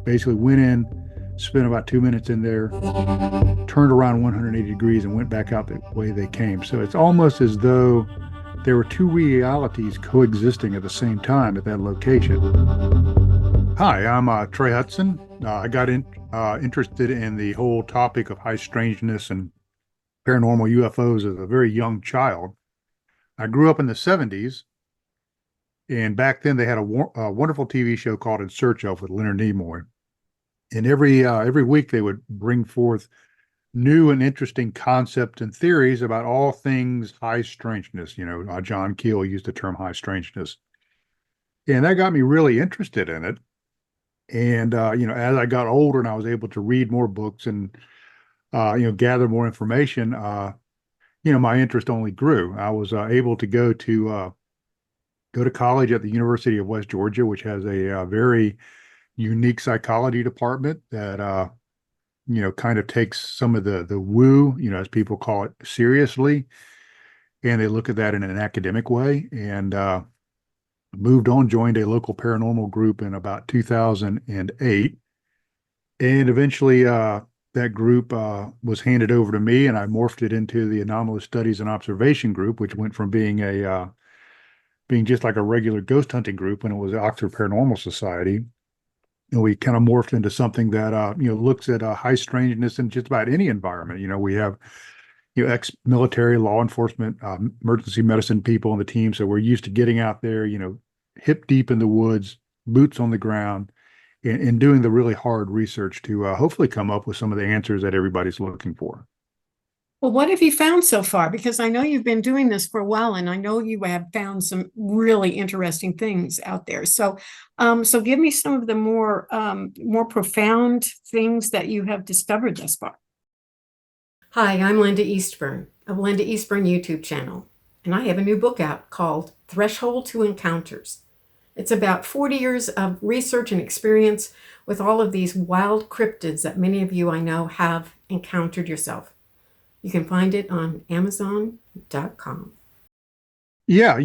basically went in, spent about 2 minutes in there, turned around 180 degrees and went back out the way they came. So it's almost as though there were two realities coexisting at the same time at that location. Hi, I'm Trey Hudson. I got interested in the whole topic of high strangeness and paranormal UFOs as a very young child. I grew up in the 70s, and back then they had a wonderful TV show called In Search of with Leonard Nimoy. And every week they would bring forth new and interesting concepts and theories about all things high strangeness. John Keel used the term high strangeness, and that got me really interested in it. And as I got older and I was able to read more books and gather more information, my interest only grew. I was able to go to college at the University of West Georgia, which has a very unique psychology department that kind of takes some of the woo, as people call it, seriously, and they look at that in an academic way. And moved on, joined a local paranormal group in about 2008, and eventually that group was handed over to me, and I morphed it into the Anomalous Studies and Observation Group, which went from being just like a regular ghost hunting group when it was the Oxford Paranormal Society. And we kind of morphed into something that looks at high strangeness in just about any environment. We have ex-military, law enforcement, emergency medicine people on the team, so we're used to getting out there, hip deep in the woods, boots on the ground, and doing the really hard research to hopefully come up with some of the answers that everybody's looking for. Well, what have you found so far? Because I know you've been doing this for a while, and I know you have found some really interesting things out there. So give me some of the more profound things that you have discovered thus far. Hi, I'm Linda Eastburn of Linda Eastburn YouTube channel, and I have a new book out called Threshold to Encounters. It's about 40 years of research and experience with all of these wild cryptids that many of you I know have encountered yourself. You can find it on Amazon.com. Yeah,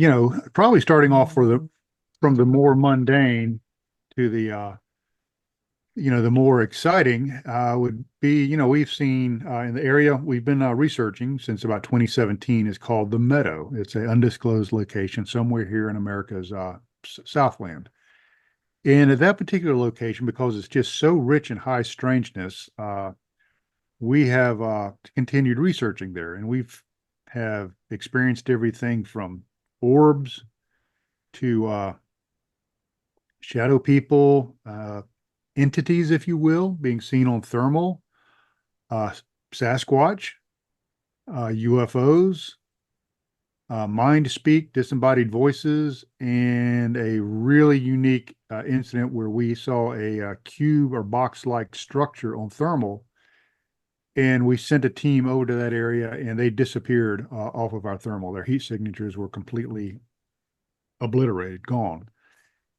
probably starting off from the more mundane to the more exciting would be, we've seen in the area we've been researching since about 2017 is called the Meadow. It's an undisclosed location somewhere here in America's Southland. And at that particular location, because it's just so rich in high strangeness, we have continued researching there, and have experienced everything from orbs to shadow people, entities, if you will, being seen on thermal, Sasquatch, UFOs, mind speak, disembodied voices, and a really unique incident where we saw a cube or box-like structure on thermal, and we sent a team over to that area, and they disappeared off of our thermal. Their heat signatures were completely obliterated, gone.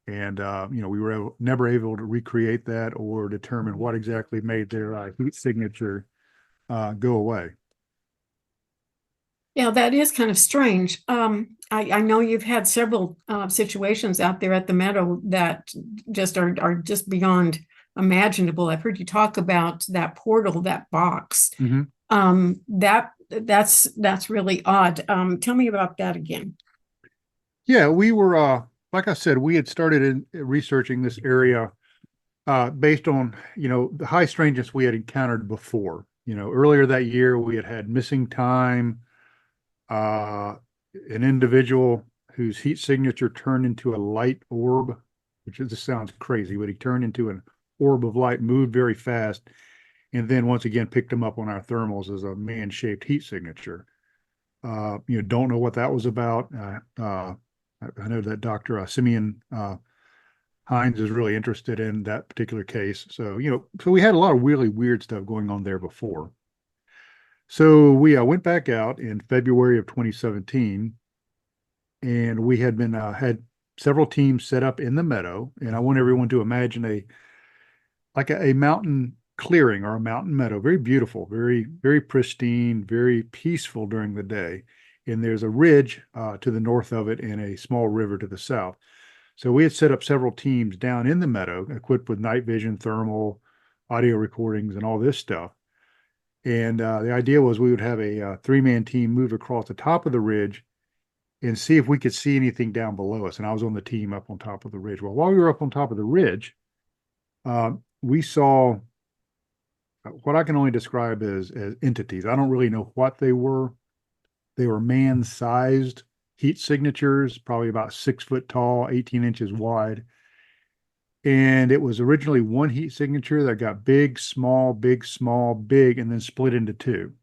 And, we were never able to recreate that or determine what exactly made their heat signature go away. Yeah, that is kind of strange. I know you've had several situations out there at the Meadow that just are just beyond imaginable. I've heard you talk about that portal, that box. That's really odd. Tell me about that again. Yeah, we were, like I said, we had started researching this area based on, the high strangeness we had encountered before. Earlier that year, we had had missing time, an individual whose heat signature turned into a light orb, which just sounds crazy, but he turned into an orb of light, moved very fast, and then once again picked him up on our thermals as a man-shaped heat signature. Don't know what that was about. I know that Dr. Simeon Hines is really interested in that particular case. So, so we had a lot of really weird stuff going on there before. So we went back out in February of 2017, and we had several teams set up in the Meadow. And I want everyone to imagine a mountain clearing or a mountain meadow, very beautiful, very, very pristine, very peaceful during the day. And there's a ridge to the north of it and a small river to the south. So we had set up several teams down in the meadow, equipped with night vision, thermal, audio recordings, and all this stuff. And the idea was we would have a three-man team move across the top of the ridge and see if we could see anything down below us. And I was on the team up on top of the ridge. Well, while we were up on top of the ridge, we saw what I can only describe as entities. I don't really know what they were. They were man-sized heat signatures, probably about 6 foot tall, 18 inches wide. And it was originally one heat signature that got big, small, big, small, big, and then split into two.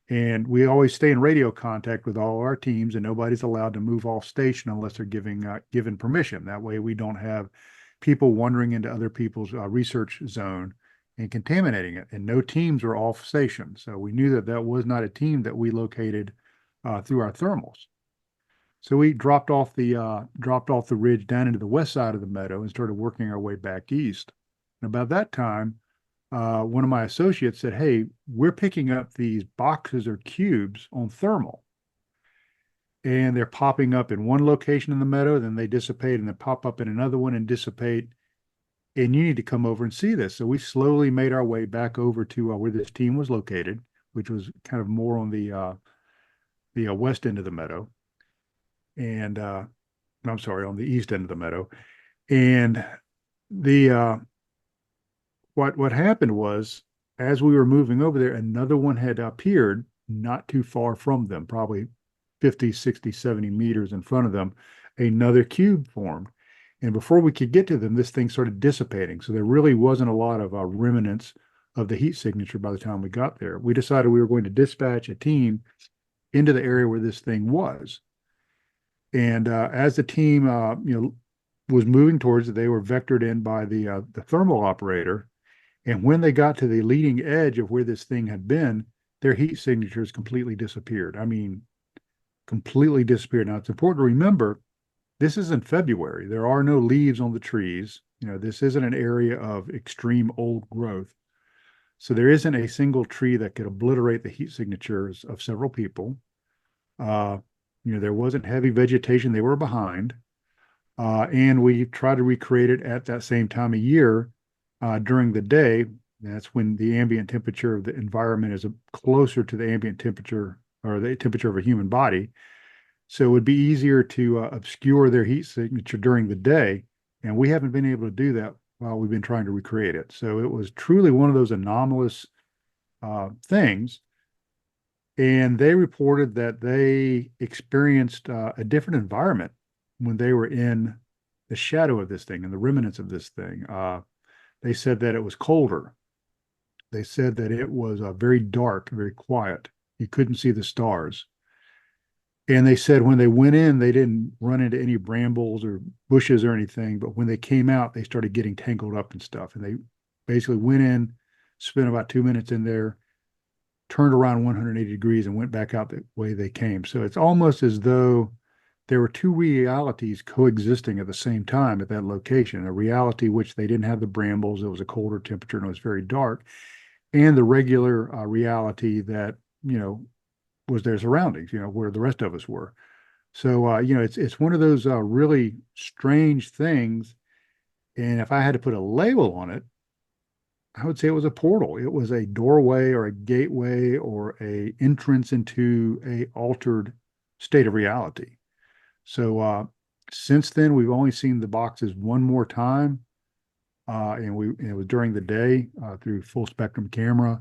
And we always stay in radio contact with all our teams, and nobody's allowed to move off station unless they're given permission. That way, we don't have people wandering into other people's research zone and contaminating it. And no teams were off station, so we knew that that was not a team that we located through our thermals. So we dropped off the ridge down into the west side of the meadow and started working our way back east. And about that time, one of my associates said, "Hey, we're picking up these boxes or cubes on thermal, and they're popping up in one location in the meadow, then they dissipate, and then pop up in another one and dissipate. And you need to come over and see this." So we slowly made our way back over to where this team was located, which was kind of more on the west end of the meadow, and I'm sorry, on the east end of the meadow. And the what happened was, as we were moving over there, another one had appeared not too far from them, probably 50, 60, 70 meters in front of them. Another cube formed. And before we could get to them, this thing started dissipating. So there really wasn't a lot of remnants of the heat signature by the time we got there. We decided we were going to dispatch a team into the area where this thing was. And as the team, was moving towards it, they were vectored in by the thermal operator. And when they got to the leading edge of where this thing had been, their heat signatures completely disappeared. I mean, completely disappeared. Now, it's important to remember, this is in February. There are no leaves on the trees. This isn't an area of extreme old growth. So there isn't a single tree that could obliterate the heat signatures of several people. There wasn't heavy vegetation. They were behind. And we try to recreate it at that same time of year during the day. That's when the ambient temperature of the environment is closer to the ambient temperature or the temperature of a human body. So it would be easier to obscure their heat signature during the day. And we haven't been able to do that while we've been trying to recreate it. So it was truly one of those anomalous things. And they reported that they experienced a different environment when they were in the shadow of this thing and the remnants of this thing. They said that it was colder. They said that it was very dark, very quiet. You couldn't see the stars. And they said when they went in, they didn't run into any brambles or bushes or anything. But when they came out, they started getting tangled up and stuff. And they basically went in, spent about 2 minutes in there, turned around 180 degrees and went back out the way they came. So it's almost as though there were two realities coexisting at the same time at that location, a reality which they didn't have the brambles, it was a colder temperature and it was very dark, and the regular reality that, was their surroundings, where the rest of us were. So, it's one of those really strange things. And if I had to put a label on it, I would say it was a portal. It was a doorway or a gateway or a entrance into a altered state of reality. So since then, we've only seen the boxes one more time, and it was during the day through full spectrum camera,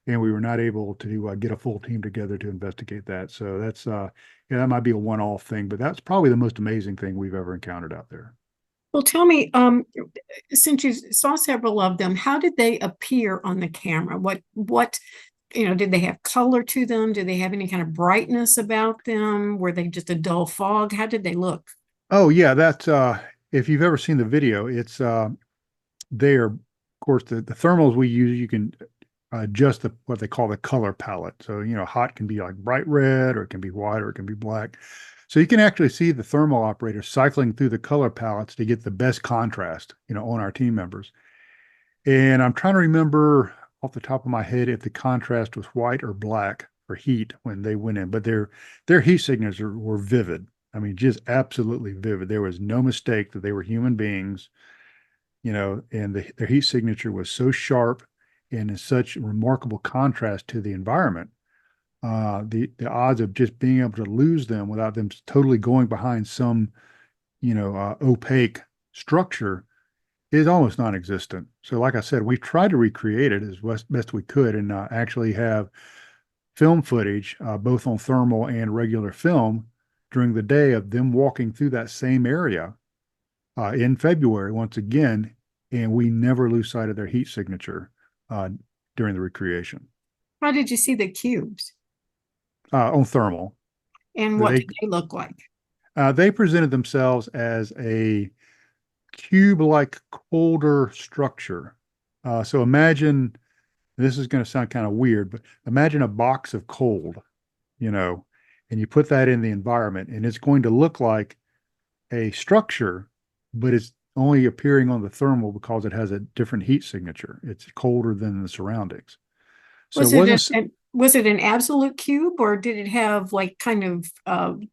and we were not able to get a full team together to investigate that. So that's that might be a one-off thing, but that's probably the most amazing thing we've ever encountered out there. Well, tell me, since you saw several of them, how did they appear on the camera? What, did they have color to them? Did they have any kind of brightness about them? Were they just a dull fog? How did they look? Oh yeah, that's if you've ever seen the video, it's they are, of course, the thermals we use, you can adjust what they call the color palette. So, hot can be like bright red, or it can be white, or it can be black. So you can actually see the thermal operator cycling through the color palettes to get the best contrast, on our team members. And I'm trying to remember off the top of my head if the contrast was white or black for heat when they went in, but their heat signatures were vivid. I mean, just absolutely vivid. There was no mistake that they were human beings, and their heat signature was so sharp and in such remarkable contrast to the environment. The odds of just being able to lose them without them totally going behind some, opaque structure is almost non-existent. So, like I said, we tried to recreate it as best we could, and actually have film footage, both on thermal and regular film, during the day of them walking through that same area in February once again, and we never lose sight of their heat signature uh, during the recreation How did you see the cubes? on thermal. And what They did they look like? they presented themselves as a cube-like colder structure. So imagine, this is going to sound kind of weird, but imagine a box of cold, you know, and you put that in the environment, and it's going to look like a structure, but it's only appearing on the thermal because it has a different heat signature. It's colder than the surroundings. So it Was it wasn't, was it an absolute cube, or did it have like kind of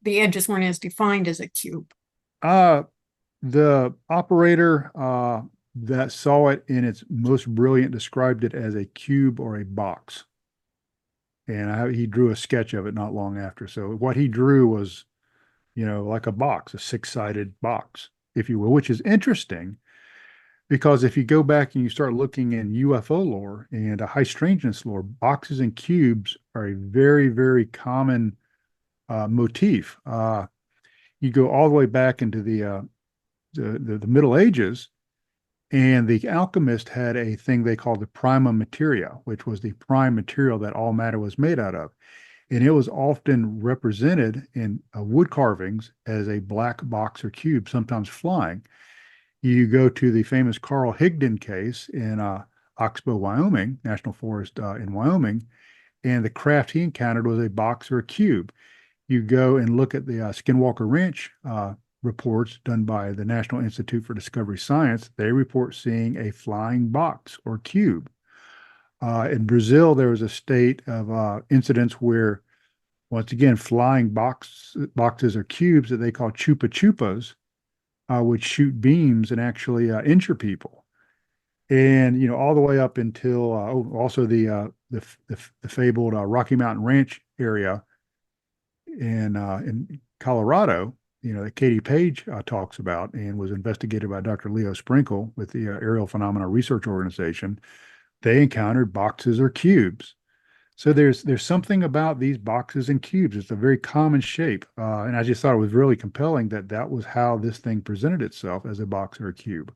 the edges weren't as defined as a cube? uh, the operator that saw it in its most brilliant described it as a cube or a box. And he drew a sketch of it not long after. So what he drew was, like a box, a six-sided box, if you will, which is interesting because if you go back and you start looking in UFO lore and a high strangeness lore, boxes and cubes are a very, very common motif. You go all the way back into the Middle Ages, and the alchemist had a thing they called the prima materia, which was the prime material that all matter was made out of. And it was often represented in wood carvings as a black box or cube, sometimes flying. You go to the famous Carl Higdon case in Oxbow, Wyoming, National Forest in Wyoming, and the craft he encountered was a box or a cube. You go and look at the Skinwalker Ranch reports done by the National Institute for Discovery Science. They report seeing a flying box or cube. In Brazil, there was a state of incidents where, once again, flying boxes or cubes that they call chupa chupas would shoot beams and actually injure people. And all the way up until also the fabled Rocky Mountain Ranch area in Colorado, that Katie Page talks about and was investigated by Dr. Leo Sprinkle with the Aerial Phenomena Research Organization. They encountered boxes or cubes. So there's something about these boxes and cubes. It's a very common shape, and I just thought it was really compelling that that was how this thing presented itself as a box or a cube.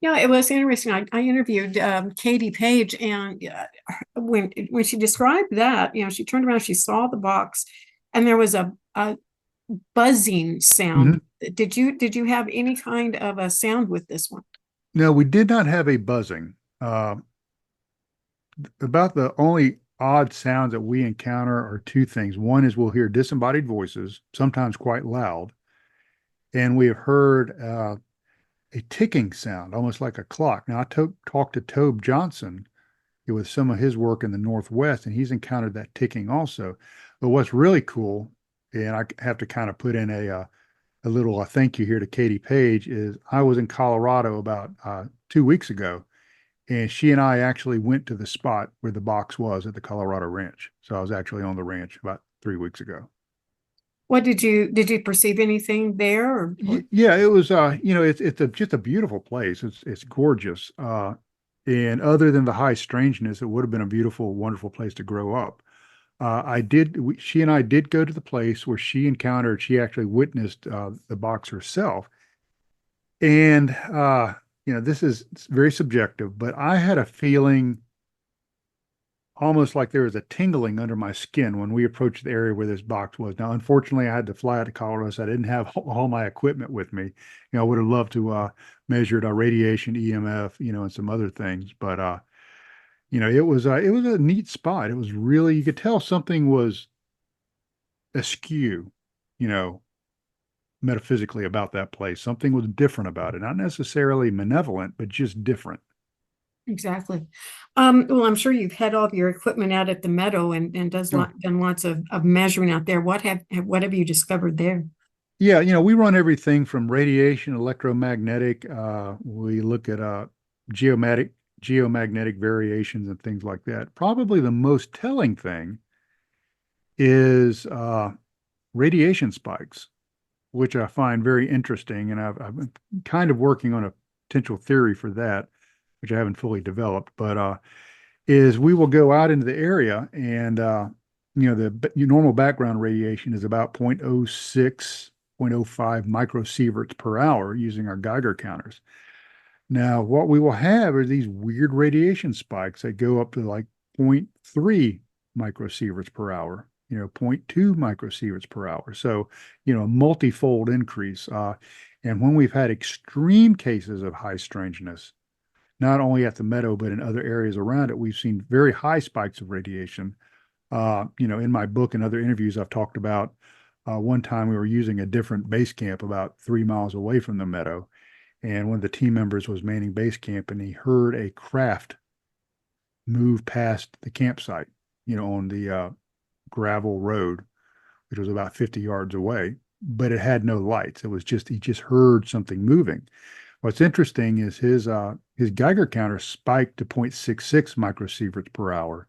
Yeah, it was interesting. I interviewed Katie Page, and when she described that, she turned around, she saw the box, and there was a buzzing sound. Mhm. Did you have any kind of a sound with this one? No, we did not have a buzzing. About the only odd sounds that we encounter are two things. One is we'll hear disembodied voices, sometimes quite loud, and we have heard a ticking sound, almost like a clock. Now, talked to Tobe Johnson with some of his work in the Northwest, and he's encountered that ticking also. But what's really cool, and I have to kind of put in a little thank you here to Katie Page, is I was in Colorado about 2 weeks ago, and she and I actually went to the spot where the box was at the Colorado Ranch. So I was actually on the ranch about 3 weeks ago. What did you perceive anything there? Yeah, it was just a beautiful place. It's gorgeous. And other than the high strangeness, it would have been a beautiful, wonderful place to grow up. She and I did go to the place where she actually witnessed the box herself. And this is very subjective, but I had a feeling almost like there was a tingling under my skin when we approached the area where this box was. Now, unfortunately, I had to fly out to Colorado, so I didn't have all my equipment with me. I would have loved to measure radiation, EMF, and some other things, but it was a neat spot. It was really, you could tell something was askew, you know, metaphysically about that place. Something was different about it, not necessarily malevolent, but just different. Exactly. Well, I'm sure you've had all of your equipment out at the meadow and Oh, done lots of measuring out there. What have you discovered there? Yeah, we run everything from radiation, electromagnetic. We look at geomatic, geomagnetic variations and things like that. Probably the most telling thing is radiation spikes, which I find very interesting. And I've been kind of working on a potential theory for that, which I haven't fully developed. But is we will go out into the area and the normal background radiation is about 0.06, zero point zero 0.05 microsieverts per hour using our Geiger counters. Now, what we will have are these weird radiation spikes that go up to like zero point 0.3 microsieverts per hour, zero point 0.2 microsieverts per hour. So, a multifold increase. And when we've had extreme cases of high strangeness, not only at the meadow, but in other areas around it, we've seen very high spikes of radiation. In my book and other interviews, I've talked about one time we were using a different base camp about 3 miles away from the meadow. And one of the team members was manning base camp and he heard a craft move past the campsite, on the gravel road, which was about 50 yards away, but it had no lights. It was just, he just heard something moving. What's interesting is his Geiger counter spiked to 0.66 microsieverts per hour,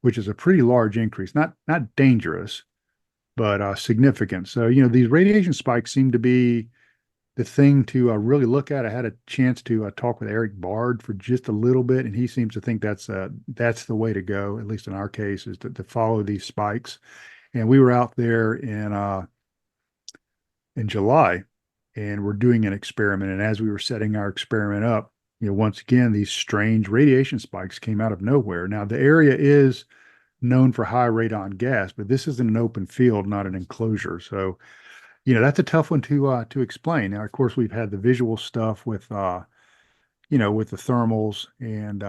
which is a pretty large increase. Not dangerous, but significant. So these radiation spikes seem to be the thing to really look at. I had a chance to talk with Eric Bard for just a little bit, and he seems to think that's the way to go. At least in our case, is to follow these spikes. And we were out there in July, and we're doing an experiment. And as we were setting our experiment up, once again, these strange radiation spikes came out of nowhere. Now, the area is known for high radon gas, but this is an open field, not an enclosure. So, that's a tough one to explain. Now, of course, we've had the visual stuff with the thermals and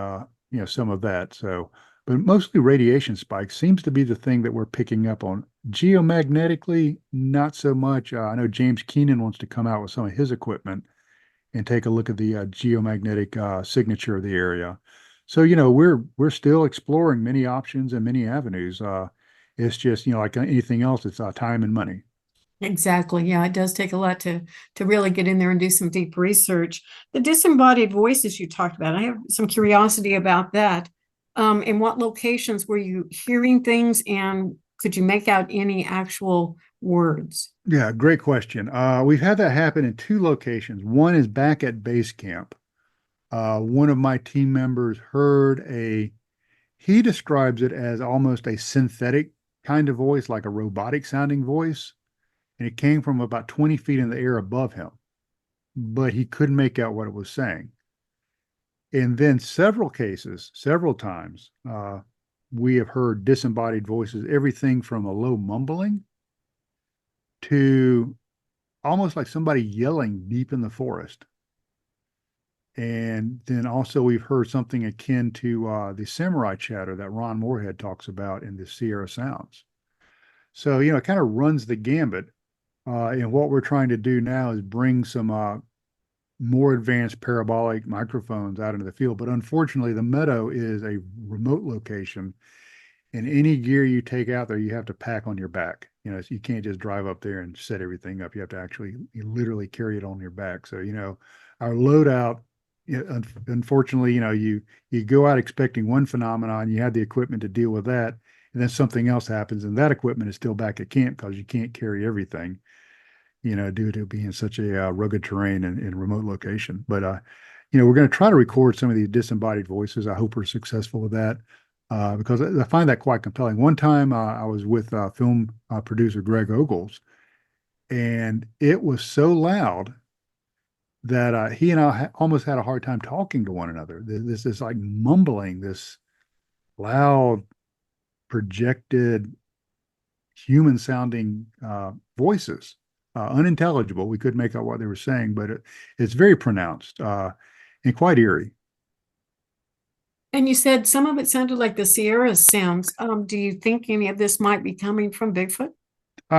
some of that. So, but mostly radiation spikes seems to be the thing that we're picking up on. Geomagnetically, not so much. I know James Keenan wants to come out with some of his equipment and take a look at the geomagnetic signature of the area. So, we're still exploring many options and many avenues. It's just, like anything else, it's time and money. Exactly. Yeah, it does take a lot to really get in there and do some deep research. The disembodied voices you talked about, I have some curiosity about that. In what locations were you hearing things, and could you make out any actual words? Yeah, great question. We've had that happen in two locations. One is back at base camp. One of my team members heard he describes it as almost a synthetic kind of voice, like a robotic sounding voice. And it came from about 20 feet in the air above him, but he couldn't make out what it was saying. And then several cases, several times, we have heard disembodied voices, everything from a low mumbling to almost like somebody yelling deep in the forest. And then also we've heard something akin to the samurai chatter that Ron Moorhead talks about in the Sierra Sounds. So, it kind of runs the gambit. And what we're trying to do now is bring some more advanced parabolic microphones out into the field. But unfortunately, the meadow is a remote location, and any gear you take out there, you have to pack on your back. So you can't just drive up there and set everything up. You have to actually literally carry it on your back. So, our loadout, unfortunately, you go out expecting one phenomenon, you have the equipment to deal with that, and then something else happens, and that equipment is still back at camp because you can't carry everything, due to being such a rugged terrain and remote location. But we're going to try to record some of these disembodied voices. I hope we're successful with that because I find that quite compelling. One time I was with film producer Greg Ogles, and it was so loud that he and I almost had a hard time talking to one another. This is like mumbling, this loud, projected, human sounding voices, unintelligible. We couldn't make out what they were saying, but it's very pronounced and quite eerie. And you said some of it sounded like the Sierra sounds. Do you think any of this might be coming from Bigfoot?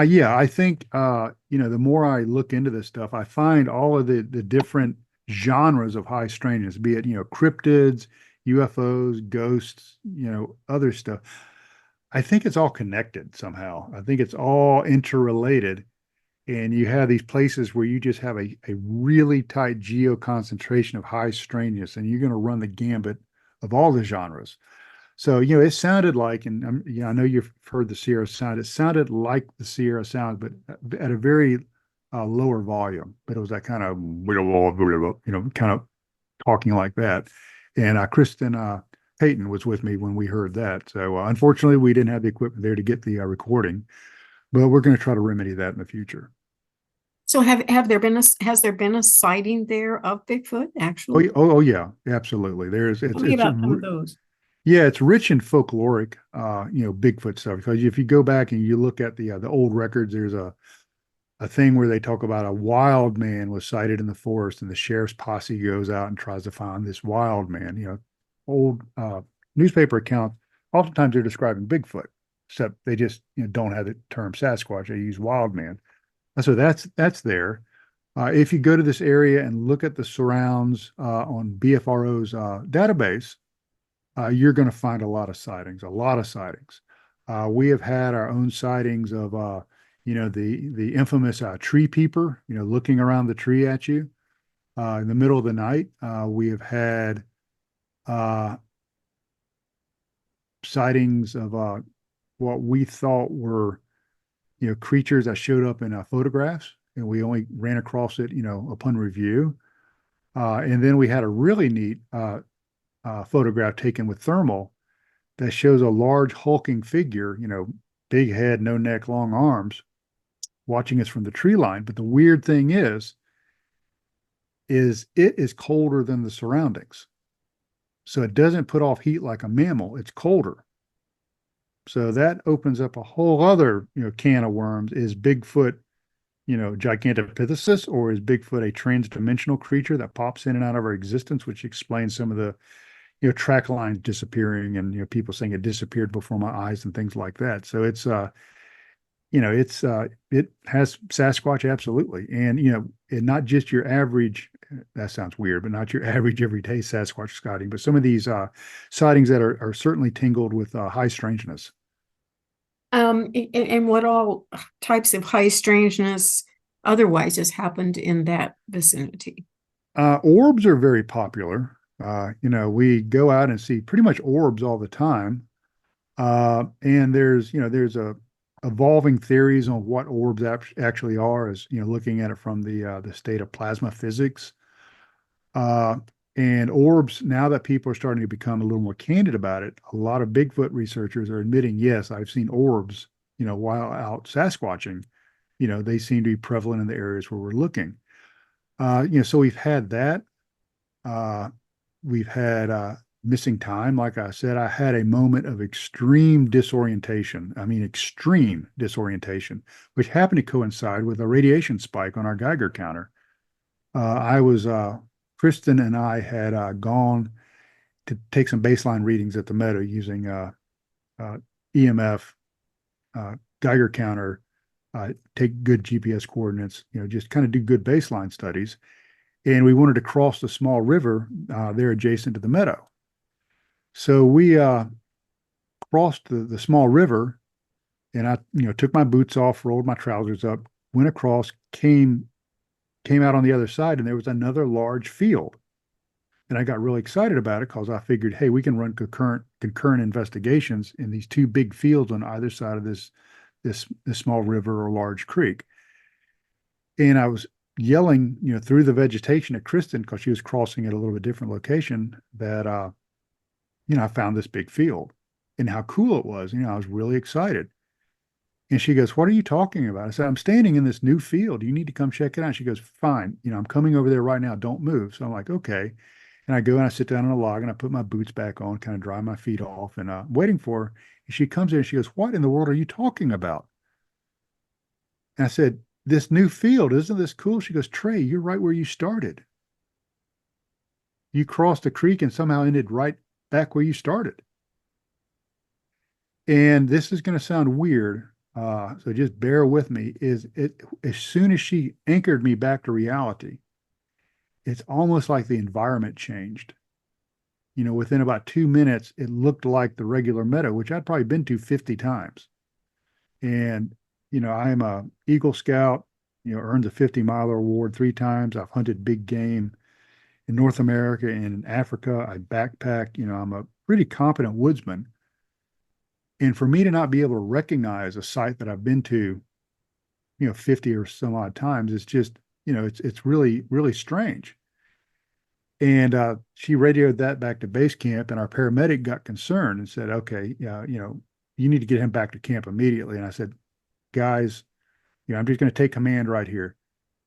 Yeah, I think the more I look into this stuff, I find all of the different genres of high strangeness, be it cryptids, UFOs, ghosts, other stuff. I think it's all connected somehow. I think it's all interrelated. And you have these places where you just have a really tight geo concentration of high strangeness, and you're going to run the gambit of all the genres. So, it sounded like, and I know you've heard the Sierra sound. It sounded like the Sierra sound, but at a very lower volume. But it was that kind of, kind of talking like that. And Kristen Payton was with me when we heard that. So, unfortunately, we didn't have the equipment there to get the recording, but we're going to try to remedy that in the future. So have there been has there been a sighting there of Bigfoot Oh, actually? oh yeah, absolutely. There's Tell me about some of those. yeah, it's rich in folkloric, Bigfoot stuff. Because if you go back and you look at the old records, there's a thing where they talk about a wild man was sighted in the forest, and the sheriff's posse goes out and tries to find this wild man. Old newspaper accounts. Oftentimes they're describing Bigfoot, except they just don't have the term Sasquatch. They use wild man. So that's there. If you go to this area and look at the surrounds on BFRO's database, you're going to find a lot of sightings, a lot of sightings. We have had our own sightings of, the infamous tree peeper, looking around the tree at you in the middle of the night. We have had uh, sightings of what we thought were, creatures that showed up in photographs, and we only ran across it, upon review. And then we had a really neat photograph taken with thermal that shows a large hulking figure, big head, no neck, long arms, watching us from the tree line. But the weird thing is it is colder than the surroundings. So it doesn't put off heat like a mammal, it's colder. So that opens up a whole other, can of worms. Is Bigfoot, Gigantopithecus, or is Bigfoot a trans-dimensional creature that pops in and out of our existence, which explains some of the, track lines disappearing, and, people saying it disappeared before my eyes and things like that. So it has Sasquatch, absolutely. And, and not just your average, that sounds weird, but not your average everyday Sasquatch sighting, but some of these sightings that are certainly tingled with high strangeness. And what all types of high strangeness otherwise has happened in that vicinity? Orbs are very popular. We go out and see pretty much orbs all the time. And there's a evolving theories on what orbs actually are, as looking at it from the state of plasma physics. Uh, and orbs, now that people are starting to become a little more candid about it, a lot of Bigfoot researchers are admitting, yes, I've seen orbs, while out Sasquatching. They seem to be prevalent in the areas where we're looking. So we've had that. Uh, we've had missing time. Like I said, I had a moment of extreme disorientation. I mean, extreme disorientation, which happened to coincide with a radiation spike on our Geiger counter. I was, Kristen and I had gone to take some baseline readings at the meadow using EMF, Geiger counter, take good GPS coordinates, just kind of do good baseline studies. And we wanted to cross the small river there adjacent to the meadow. So we crossed the small river, and I, took my boots off, rolled my trousers up, went across, came out on the other side, and there was another large field. And I got really excited about it because I figured, hey, we can run concurrent investigations in these two big fields on either side of this small river or large creek. And I was yelling, through the vegetation at Kristen, because she was crossing at a little bit different location, that I found this big field and how cool it was. I was really excited. And she goes, "What are you talking about?" I said, "I'm standing in this new field. You need to come check it out." She goes, "Fine. I'm coming over there right now. Don't move." So I'm like, "Okay." And I go and I sit down on a log and I put my boots back on, kind of dry my feet off, and waiting for her. And she comes in and she goes, "What in the world are you talking about?" And I said, "This new field, isn't this cool?" She goes, "Trey, you're right where you started. You crossed the creek and somehow ended right back where you started." And this is going to sound weird, so just bear with me. Is it as soon as she anchored me back to reality, it's almost like the environment changed. Within about 2 minutes, it looked like the regular meadow, which I'd probably been to 50 times. And, I am a Eagle Scout. earned the 50-miler award 3 times. I've hunted big game in North America and in Africa. I backpack. I'm a pretty competent woodsman. And for me to not be able to recognize a site that I've been to, 50 or some odd times, it's just, it's really, really strange. And she radioed that back to base camp, and our paramedic got concerned and said, okay, yeah, you need to get him back to camp immediately. And I said, guys, I'm just going to take command right here.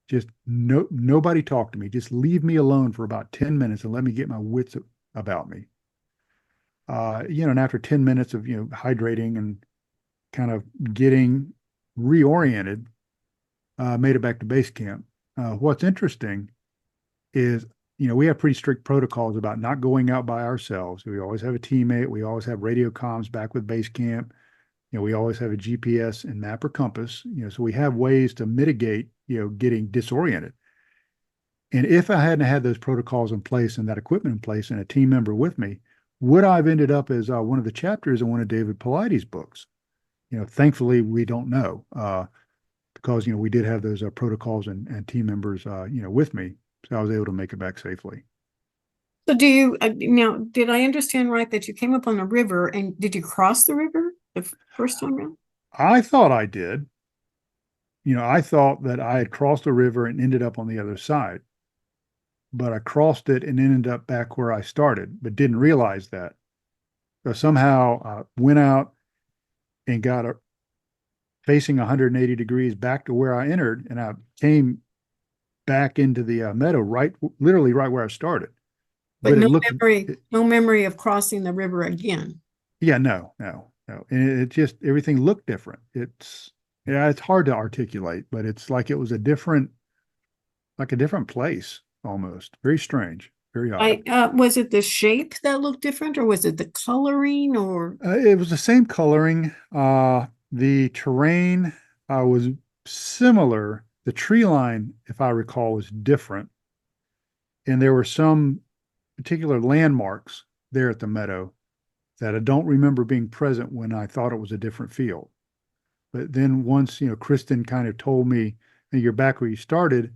Just nobody talk to me. Just leave me alone for about 10 minutes and let me get my wits about me. And after 10 minutes of, hydrating and kind of getting reoriented, made it back to base camp. What's interesting is, we have pretty strict protocols about not going out by ourselves. We always have a teammate. We always have radio comms back with base camp. We always have a GPS and map or compass, so we have ways to mitigate, getting disoriented. And if I hadn't had those protocols in place and that equipment in place and a team member with me, would I have ended up as one of the chapters in one of David Paulides' books? Thankfully, we don't know because, we did have those protocols and team members, with me. So I was able to make it back safely. So do you, now, did I understand right that you came up on the river and did you cross the river the first time around? I thought I did. I thought that I had crossed the river and ended up on the other side, but I crossed it and ended up back where I started, but didn't realize that. So somehow I went out and got facing 180 degrees back to where I entered, and I came back into the meadow, literally right where I started. But It no looked, no memory of crossing the river again. yeah, no, no, no. And it just, everything looked different. Yeah, it's hard to articulate, but it's like it was like a different place almost. Very strange, very odd. Was it the shape that looked different, or was it the coloring, or? It was the same coloring. The terrain was similar. The tree line, if I recall, was different. And there were some particular landmarks there at the meadow that I don't remember being present when I thought it was a different field. But then once, Kristen kind of told me, "Hey, you're back where you started,"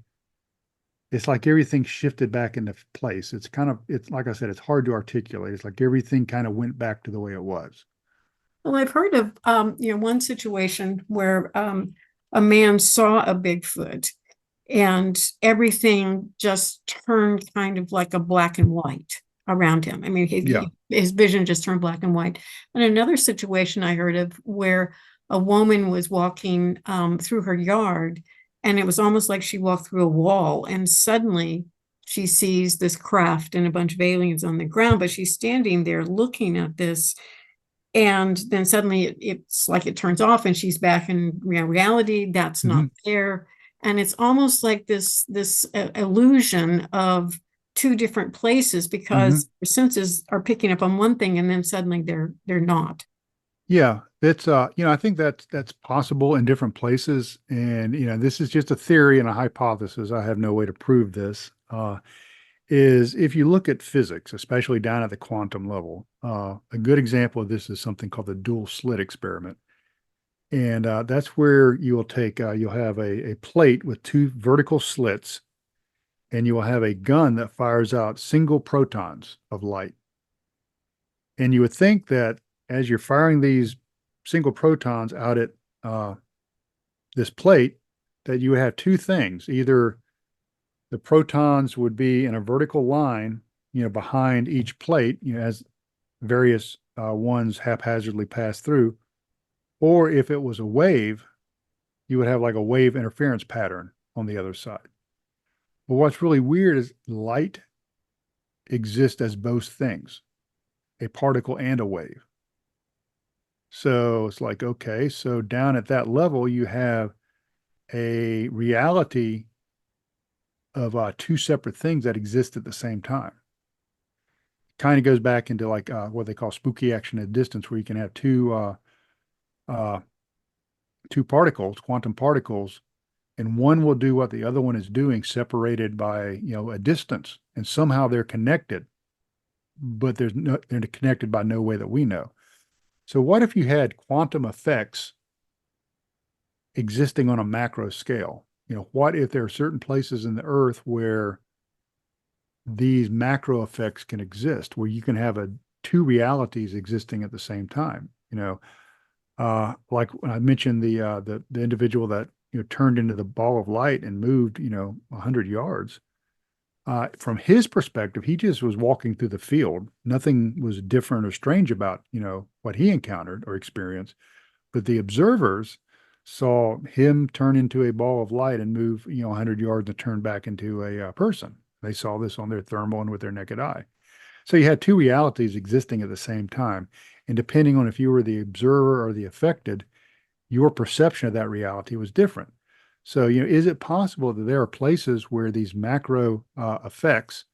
it's like everything shifted back into place. It's like I said, it's hard to articulate. It's like everything kind of went back to the way it was. Well, I've heard of one situation where a man saw a Bigfoot and everything just turned kind of like a black and white around him. I mean, Yeah. his vision just turned black and white. And another situation I heard of where a woman was walking through her yard, and it was almost like she walked through a wall, and suddenly she sees this craft and a bunch of aliens on the ground, but she's standing there looking at this, and then suddenly it's like it turns off and she's back in reality that's not Mhm. there, and it's almost like this illusion of two different places Mhm. because your senses are picking up on one thing and then suddenly they're not. Yeah, it's I think that's possible in different places, and this is just a theory and a hypothesis. I have no way to prove this. Is if you look at physics, especially down at the quantum level, a good example of this is something called the dual slit experiment, and that's where you will take you'll have a plate with two vertical slits, and you will have a gun that fires out single protons of light. And you would think that as you're firing these single protons out at this plate, that you would have two things. Either the protons would be in a vertical line, behind each plate, as various ones haphazardly pass through, or if it was a wave, you would have like a wave interference pattern on the other side. But what's really weird is light exists as both things, a particle and a wave. So it's like, okay, so down at that level, you have a reality of two separate things that exist at the same time. Kind of goes back into like what they call spooky action at distance, where you can have uh, two particles, quantum particles, and one will do what the other one is doing, separated by a distance, and somehow they're connected, but they're connected by no way that we know. So what if you had quantum effects existing on a macro scale? what if there are certain places in the earth where these macro effects can exist, where you can have two realities existing at the same time? Like when I mentioned the individual that turned into the ball of light and moved 100 yards. From his perspective, he just was walking through the field. Nothing was different or strange about what he encountered or experienced. But the observers saw him turn into a ball of light and move 100 yards and turn back into a person. They saw this on their thermal and with their naked eye. So you had two realities existing at the same time. And depending on if you were the observer or the affected, your perception of that reality was different. So, is it possible that there are places where these macro effects,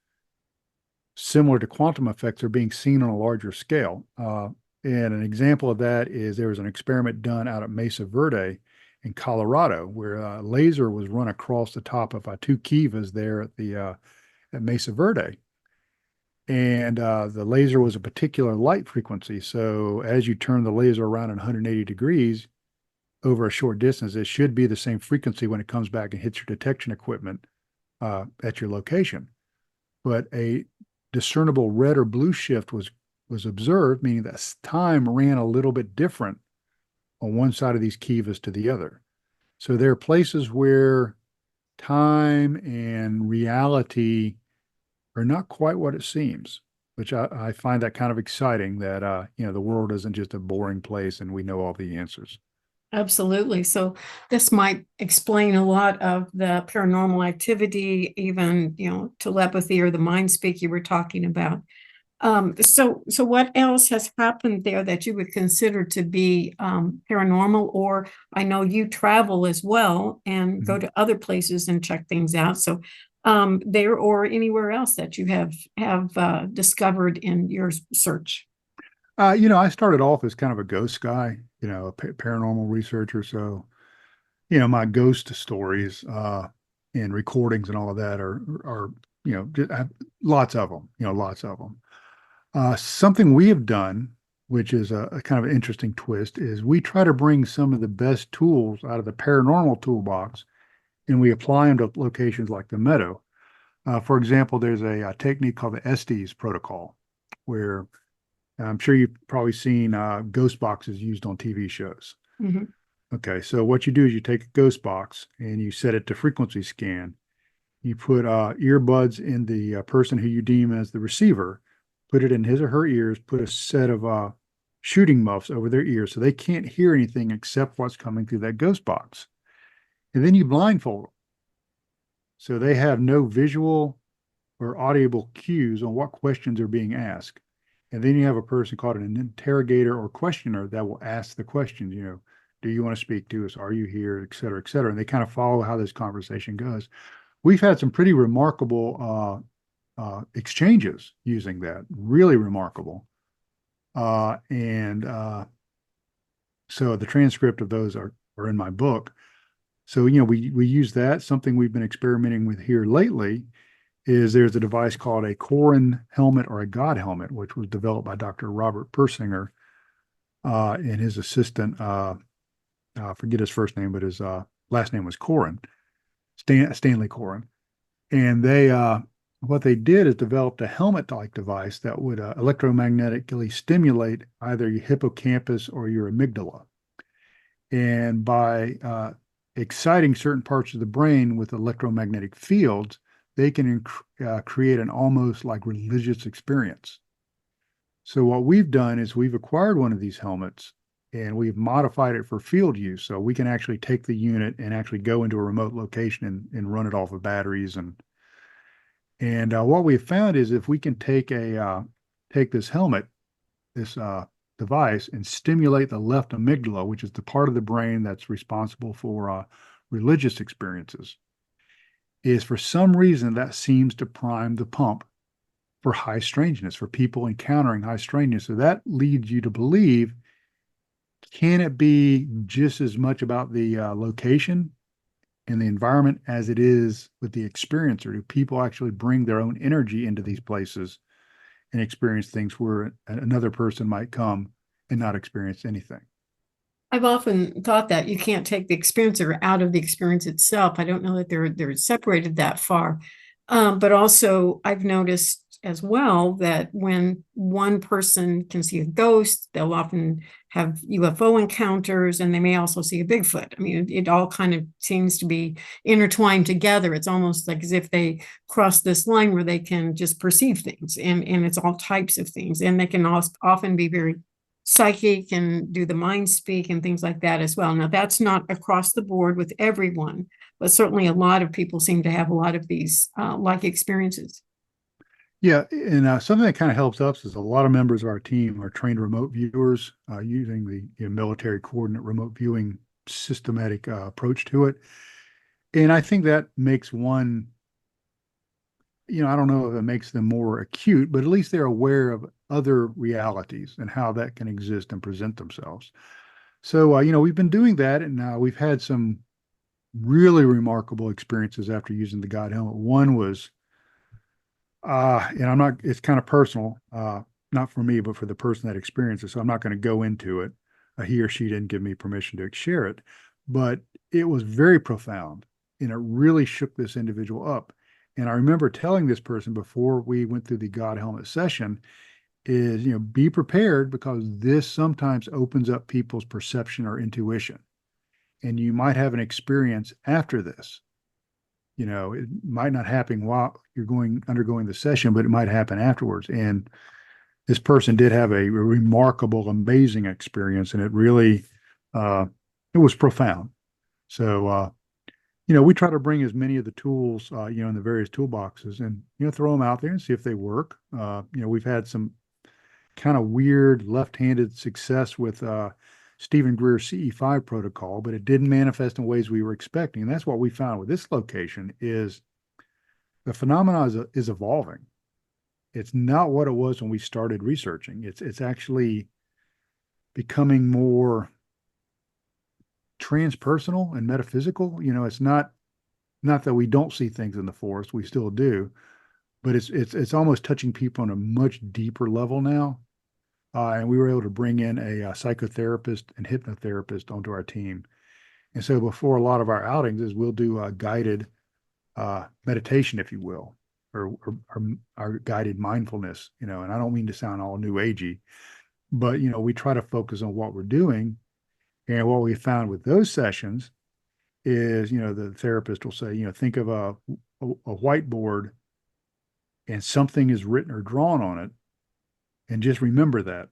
similar to quantum effects, are being seen on a larger scale? And an example of that is there was an experiment done out at Mesa Verde in Colorado where a laser was run across the top of two kivas there at Mesa Verde. And the laser was a particular light frequency. So as you turn the laser around at 180 degrees over a short distance, it should be the same frequency when it comes back and hits your detection equipment at your location. But a discernible red or blue shift was observed, meaning that time ran a little bit different on one side of these kivas to the other. So there are places where time and reality are not quite what it seems, which I find that kind of exciting that, the world isn't just a boring place and we know all the answers. Absolutely. So this might explain a lot of the paranormal activity, even, telepathy or the mind speak you were talking about. So what else has happened there that you would consider to be paranormal? Or I know you travel as well and go Mhm. to other places and check things out. So there or anywhere else that you have discovered in your search. I started off as kind of a ghost guy, a paranormal researcher. So, my ghost stories and recordings and all of that are I have lots of them, lots of them. Something we have done, which is a kind of an interesting twist, is we try to bring some of the best tools out of the paranormal toolbox and we apply them to locations like the meadow. For example, there's a technique called the Estes protocol, where I'm sure you've probably seen ghost boxes used on TV shows. Mhm. Okay, so what you do is you take a ghost box and you set it to frequency scan. You put earbuds in the person who you deem as the receiver, put it in his or her ears, put a set of shooting muffs over their ears so they can't hear anything except what's coming through that ghost box. And then you blindfold them. So they have no visual or audible cues on what questions are being asked. And then you have a person called an interrogator or questioner that will ask the questions, do you want to speak to us? Are you here? Et cetera, et cetera. And they kind of follow how this conversation goes. We've had some pretty remarkable exchanges using that, really remarkable. And so the transcript of those are in my book. So, we use that. Something we've been experimenting with here lately is there's a device called a Corin helmet or a God helmet, which was developed by Dr. Robert Persinger and his assistant. I forget his first name, but his last name was Corin, Stanley Corin. And what they did is developed a helmet-like device that would electromagnetically stimulate either your hippocampus or your amygdala. And by exciting certain parts of the brain with electromagnetic fields, they can create an almost like religious experience. So what we've done is we've acquired one of these helmets and we've modified it for field use. So we can actually take the unit and actually go into a remote location and run it off of batteries. And what we've found is if we can take this helmet, this device, and stimulate the left amygdala, which is the part of the brain that's responsible for religious experiences, is for some reason that seems to prime the pump for high strangeness, for people encountering high strangeness. So that leads you to believe, can it be just as much about the location and the environment as it is with the experiencer? Do people actually bring their own energy into these places and experience things where another person might come and not experience anything? I've often thought that you can't take the experiencer out of the experience itself. I don't know that they're separated that far. But also I've noticed as well that when one person can see a ghost, they'll often have UFO encounters, and they may also see a Bigfoot. I mean, it all kind of seems to be intertwined together. It's almost like as if they cross this line where they can just perceive things, and it's all types of things. And they can also often be very psychic and do the mind speak and things like that as well. Now, that's not across the board with everyone, but certainly a lot of people seem to have a lot of these like experiences. Yeah, and something that kind of helps us is a lot of members of our team are trained remote viewers using the military coordinate remote viewing systematic approach to it. And I think that makes one, I don't know if it makes them more acute, but at least they're aware of other realities and how that can exist and present themselves. So, we've been doing that, and we've had some really remarkable experiences after using the God helmet. One was, and I'm not, it's kind of personal, not for me, but for the person that experienced it. So I'm not going to go into it. He or she didn't give me permission to share it, but it was very profound, and it really shook this individual up. And I remember telling this person before we went through the God helmet session is, be prepared, because this sometimes opens up people's perception or intuition. And you might have an experience after this. It might not happen while you're undergoing the session, but it might happen afterwards. And this person did have a remarkable, amazing experience, and it really, it was profound. So, we try to bring as many of the tools, in the various toolboxes, and, throw them out there and see if they work. We've had some kind of weird left-handed success with Stephen Greer's CE5 protocol, but it didn't manifest in ways we were expecting. And that's what we found with this location is the phenomena is evolving. It's not what it was when we started researching. It's actually becoming more transpersonal and metaphysical. It's not that we don't see things in the forest, we still do, but it's almost touching people on a much deeper level now. And we were able to bring in a psychotherapist and hypnotherapist onto our team. And so before a lot of our outings is we'll do a guided meditation, if you will, or guided mindfulness, and I don't mean to sound all new agey, but, we try to focus on what we're doing. And what we found with those sessions is, the therapist will say, think of a whiteboard and something is written or drawn on it, and just remember that.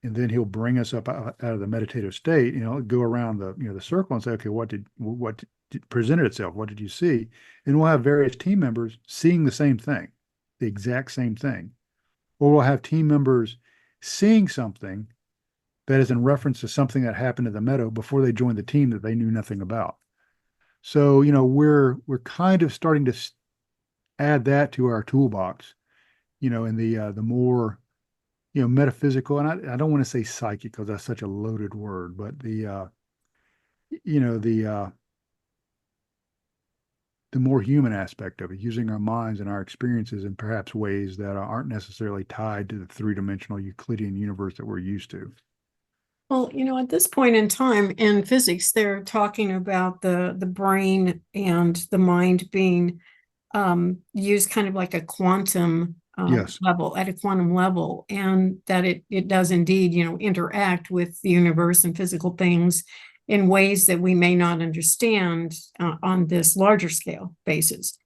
And then he'll bring us up out of the meditative state, go around the circle and say, okay, what presented itself? What did you see? And we'll have various team members seeing the same thing, the exact same thing. Or we'll have team members seeing something that is in reference to something that happened in the meadow before they joined the team that they knew nothing about. So, we're kind of starting to add that to our toolbox, in the more, metaphysical, and I don't want to say psychic because that's such a loaded word, but you know, the more human aspect of it, using our minds and our experiences in perhaps ways that aren't necessarily tied to the three-dimensional Euclidean universe that we're used to. Well, at this point in time in physics, they're talking about the brain and the mind being used kind of like a quantum Yes. level, at a quantum level, and that it does indeed, interact with the universe and physical things in ways that we may not understand on this larger scale basis.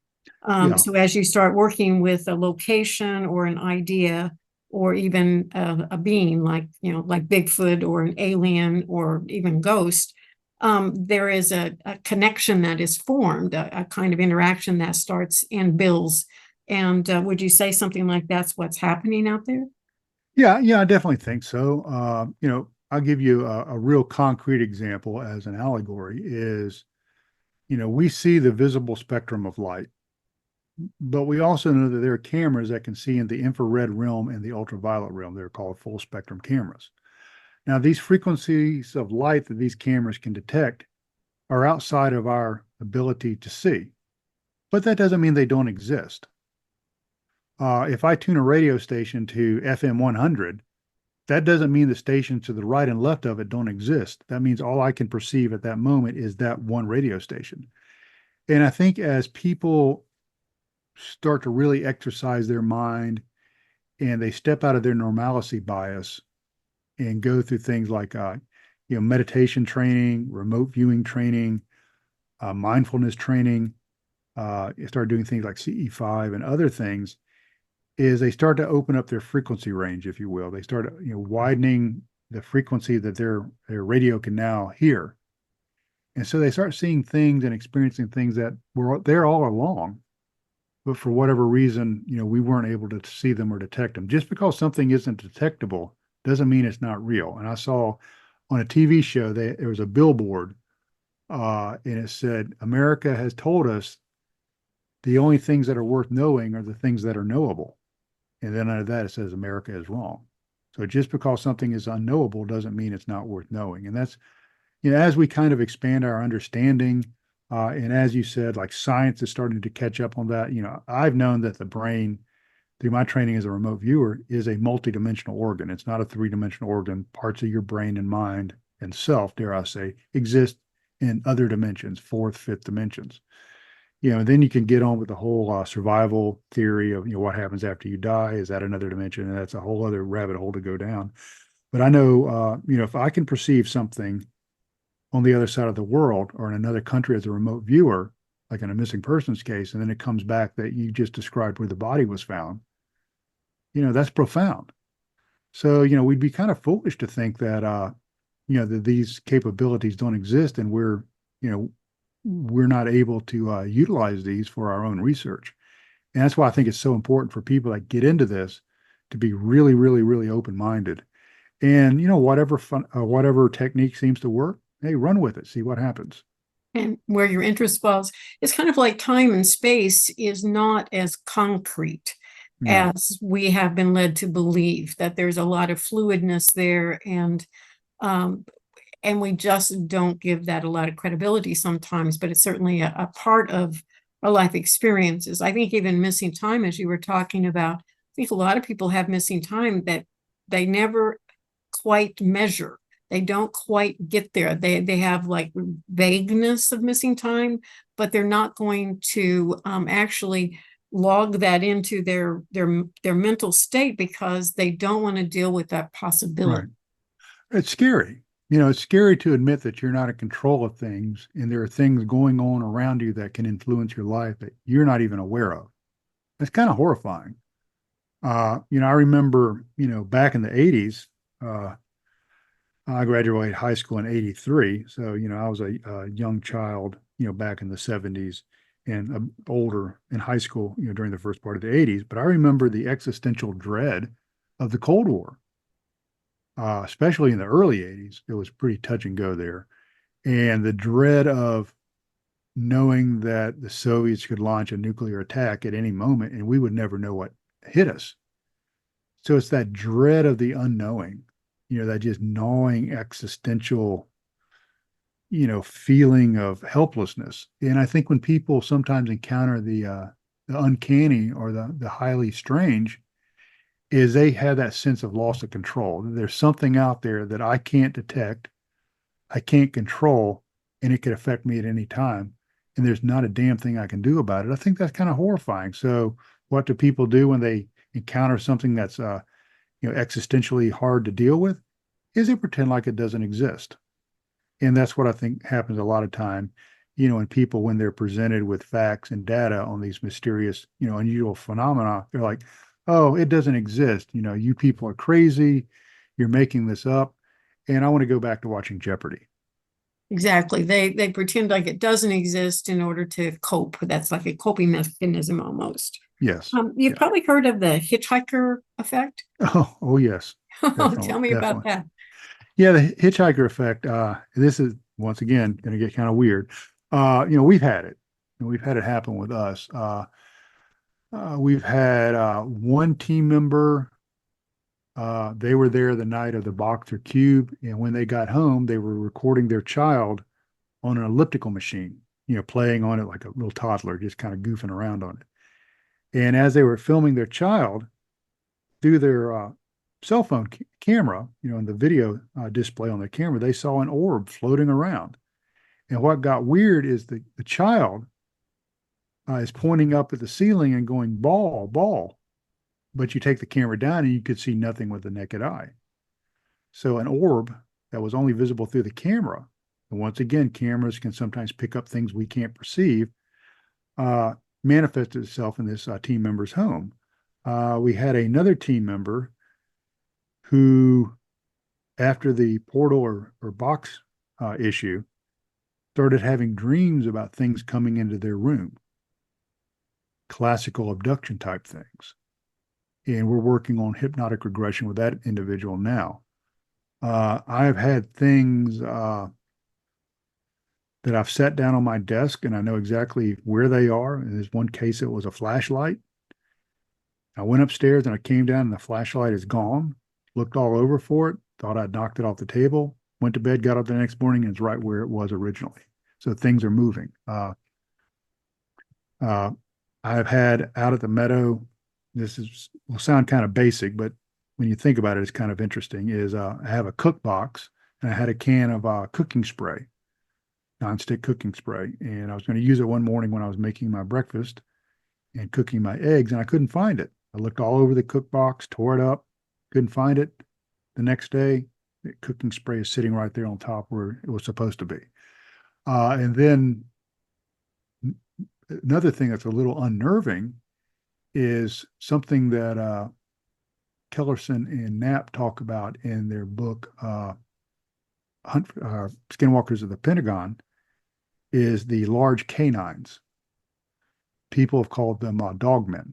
Yeah. So as you start working with a location or an idea, or even a being like Bigfoot or an alien or even ghost, there is a connection that is formed, a kind of interaction that starts and builds. And would you say something like that's what's happening out there? Yeah, I definitely think so. I'll give you a real concrete example as an allegory is, we see the visible spectrum of light, but we also know that there are cameras that can see in the infrared realm and the ultraviolet realm. They're called full spectrum cameras. Now, these frequencies of light that these cameras can detect are outside of our ability to see, but that doesn't mean they don't exist. If I tune a radio station to FM 100, That doesn't mean the stations to the right and left of it don't exist. That means all I can perceive at that moment is that one radio station. And I think as people start to really exercise their mind and they step out of their normalcy bias and go through things like meditation training, remote viewing training, mindfulness training, start doing things like CE5 and other things, is they start to open up their frequency range, if you will. They start widening the frequency that their radio can now hear. And so they start seeing things and experiencing things that were there all along, but for whatever reason, we weren't able to see them or detect them. Just because something isn't detectable doesn't mean it's not real. And I saw on a TV show there was a billboard, and it said, "America has told us the only things that are worth knowing are the things that are knowable." And then under that, it says America is wrong. So just because something is unknowable doesn't mean it's not worth knowing. And that's, as we kind of expand our understanding, and as you said, like science is starting to catch up on that. I've known that the brain, through my training as a remote viewer, is a multidimensional organ. It's not a three-dimensional organ. Parts of your brain and mind and self, dare I say, exist in other dimensions, fourth, fifth dimensions. And then you can get on with the whole survival theory of, what happens after you die. Is that another dimension? And that's a whole other rabbit hole to go down. But I know, if I can perceive something on the other side of the world or in another country as a remote viewer, like in a missing persons case, and then it comes back that you just described where the body was found, that's profound. So, we'd be kind of foolish to think that, that these capabilities don't exist and we're not able to utilize these for our own research. And that's why I think it's so important for people that get into this to be really, really, really open-minded. And, whatever technique seems to work, hey, run with it, see what happens. And where your interest falls, it's kind of like time and space is not as concrete No, as we have been led to believe, that there's a lot of fluidness there, um, and we just don't give that a lot of credibility sometimes, but it's certainly a part of our life experiences. I think even missing time, as you were talking about, I think a lot of people have missing time that they never quite measure. They don't quite get there. They have like vagueness of missing time, but they're not going to actually log that into their mental state because they don't want to deal with that right. possibility. It's scary. It's scary to admit that you're not in control of things and there are things going on around you that can influence your life that you're not even aware of. It's kind of horrifying. I remember, back in the 80s, I graduated high school in 83. So, I was a young child, back in the 70s and older in high school, during the first part of the 80s. But I remember the existential dread of the Cold War, especially in the early 80s. It was pretty touch and go there. And the dread of knowing that the Soviets could launch a nuclear attack at any moment and we would never know what hit us. So it's that dread of the unknowing, that just gnawing existential, feeling of helplessness. And I think when people sometimes encounter the uncanny or the highly strange, is they have that sense of loss of control. There's something out there that I can't detect, I can't control, and it could affect me at any time. And there's not a damn thing I can do about it. I think that's kind of horrifying. So what do people do when they encounter something that's existentially hard to deal with? Is they pretend like it doesn't exist. And that's what I think happens a lot of time, when people, when they're presented with facts and data on these mysterious, unusual phenomena, they're like, oh, it doesn't exist. You people are crazy. You're making this up. And I want to go back to watching Jeopardy. Exactly. They pretend like it doesn't exist in order to cope. That's like a coping mechanism almost. Yes. You've Yeah. probably heard of the hitchhiker effect. Oh, yes. Tell Definitely. me about Definitely. that. Yeah. The hitchhiker effect. This is once again going to get kind of weird. We've had it. And we've had it happen with us. We've had one team member. They were there the night of the Boxer Cube, and when they got home, they were recording their child on an elliptical machine, playing on it like a little toddler, just kind of goofing around on it. And as they were filming their child through their cell phone camera, in the video display on the camera, they saw an orb floating around. And what got weird is the child is pointing up at the ceiling and going, ball, ball. But you take the camera down and you could see nothing with the naked eye. So an orb that was only visible through the camera, and once again, cameras can sometimes pick up things we can't perceive, manifested itself in this team member's home. We had another team member who, after the portal or box issue, started having dreams about things coming into their room, classical abduction type things. And we're working on hypnotic regression with that individual now. I've had things that I've set down on my desk and I know exactly where they are. In this one case, it was a flashlight. I went upstairs and I came down and the flashlight is gone. Looked all over for it, thought I'd knocked it off the table, went to bed, got up the next morning, and it's right where it was originally. So things are moving. I've had out at the meadow, will sound kind of basic, but when you think about it, it's kind of interesting, is I have a cook box and I had a can of cooking spray, nonstick cooking spray. And I was going to use it one morning when I was making my breakfast and cooking my eggs, and I couldn't find it. I looked all over the cook box, tore it up, couldn't find it. The next day, the cooking spray is sitting right there on top where it was supposed to be. And then another thing that's a little unnerving is something that Kellerson and Knapp talk about in their book, Skinwalkers of the Pentagon, is the large canines. People have called them dogmen,